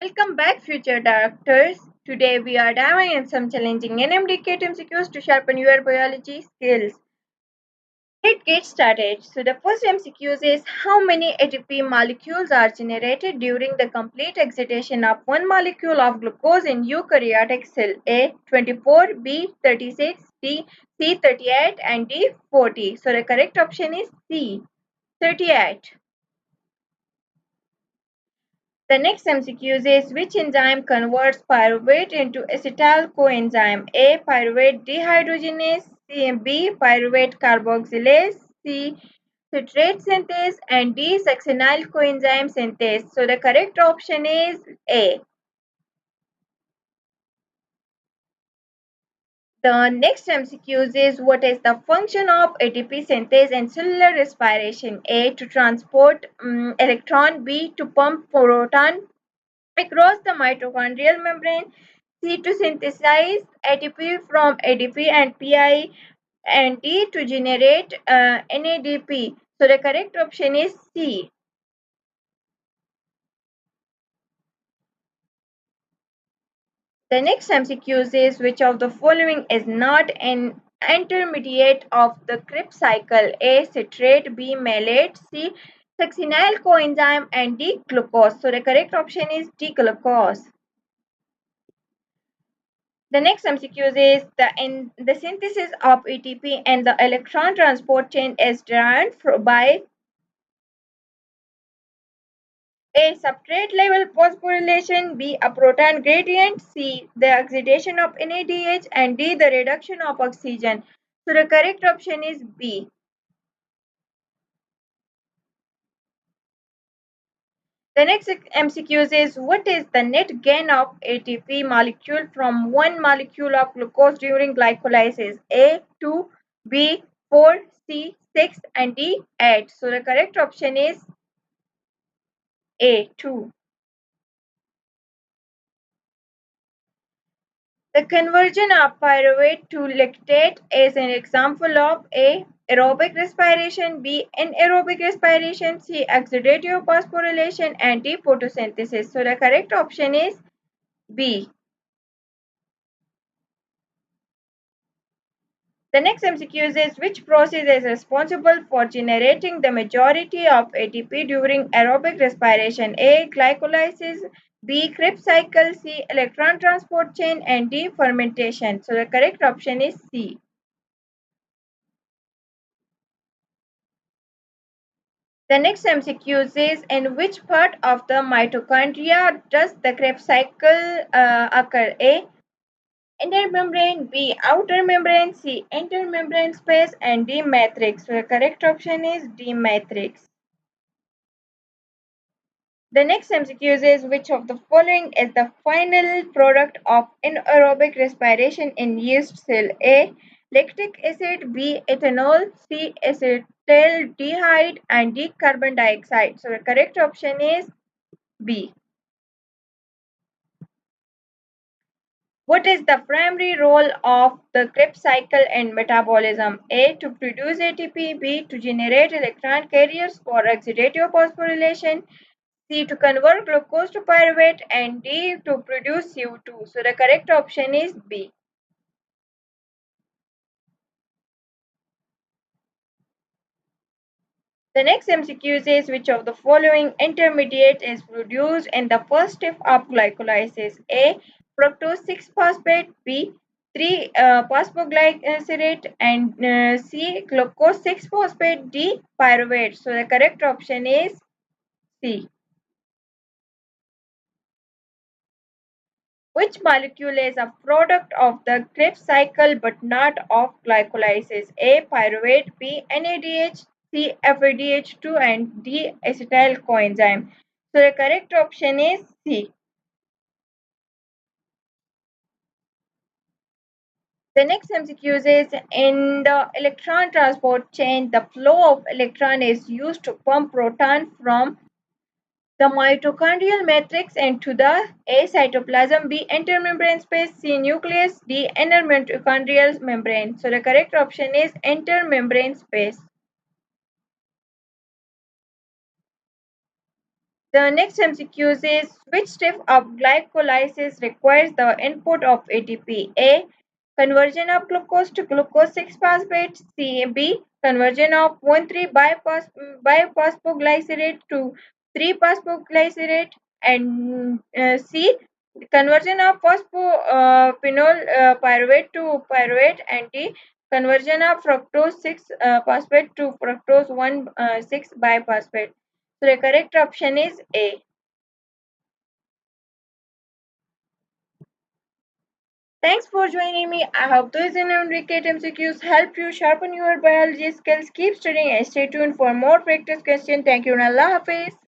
Welcome back, future doctors. Today we are diving in some challenging MDCAT MCQs to sharpen your biology skills. Let's get started. So the first MCQs is how many ATP molecules are generated during the complete excitation of one molecule of glucose in eukaryotic cell? A 24, B 36, C 38 and D 40. So the correct option is C 38. The next MCQ is which enzyme converts pyruvate into acetyl coenzyme? A. Pyruvate dehydrogenase, B. Pyruvate carboxylase, C. Citrate synthase, and D. Succinyl coenzyme synthase. So the correct option is A. The next MCQ is what is the function of ATP synthase in cellular respiration? A. To transport electron, B. To pump proton across the mitochondrial membrane, C to synthesize ATP from ADP and PI, and D to generate NADP. So the correct option is C. The next MCQ is which of the following is not an intermediate of the Krebs cycle? A. Citrate, B. Malate, C. Succinyl coenzyme, and D. Glucose. So the correct option is D. Glucose. The next MCQ is the synthesis of ATP and the electron transport chain is derived by A. Substrate level phosphorylation, B. A proton gradient, C. The oxidation of NADH, and D. The reduction of oxygen. So the correct option is B. The next MCQ is what is the net gain of ATP molecule from one molecule of glucose during glycolysis? A 2, B 4, C 6 and D 8. So the correct option is A 2. The conversion of pyruvate to lactate is an example of A. Aerobic respiration, B. Anaerobic respiration, C. Oxidative phosphorylation, and D. Photosynthesis. So the correct option is B. The next MCQ is which process is responsible for generating the majority of ATP during aerobic respiration? A. Glycolysis, B. Krebs cycle, C. Electron transport chain, and D. Fermentation. So the correct option is C. The next MCQ is in which part of the mitochondria does the Krebs cycle occur? A. Inner membrane, B. Outer membrane, C. Intermembrane space, and D. Matrix. So the correct option is D. Matrix. The next MCQ is which of the following is the final product of anaerobic respiration in yeast cell? A. Lactic acid, B. Ethanol, C. Acetaldehyde, and D. Carbon dioxide. So the correct option is B. What is the primary role of the Krebs cycle in metabolism? A. To produce ATP, B. To generate electron carriers for oxidative phosphorylation, C. To convert glucose to pyruvate, and D. To produce CO2. So the correct option is B. The next MCQ is which of the following intermediate is produced in the first step of glycolysis? A. Fructose 6-phosphate, B. 3-phosphoglycerate, and C. Glucose 6-phosphate, D. Pyruvate. So the correct option is C. Which molecule is a product of the Krebs cycle but not of glycolysis? A. Pyruvate, B. NADH, C. FADH2, and D. Acetyl coenzyme. So the correct option is C. The next MCQ is in the electron transport chain, the flow of electron is used to pump proton from the mitochondrial matrix into the A. Cytoplasm, B. Intermembrane space, C. Nucleus, D. Inner mitochondrial membrane. So the correct option is intermembrane space. The next MCQs is which step of glycolysis requires the input of ATP? A. Conversion of glucose to glucose 6-phosphate. B. Conversion of 1,3-biphosphoglycerate to 3-phosphoglycerate. And C. Conversion of phenol pyruvate to pyruvate. And D. Conversion of fructose 6-phosphate to fructose 1,6-biphosphate. So the correct option is A. Thanks for joining me. I hope those MDCAT MCQs help you sharpen your biology skills. Keep studying and stay tuned for more practice questions. Thank you and Allah Hafiz.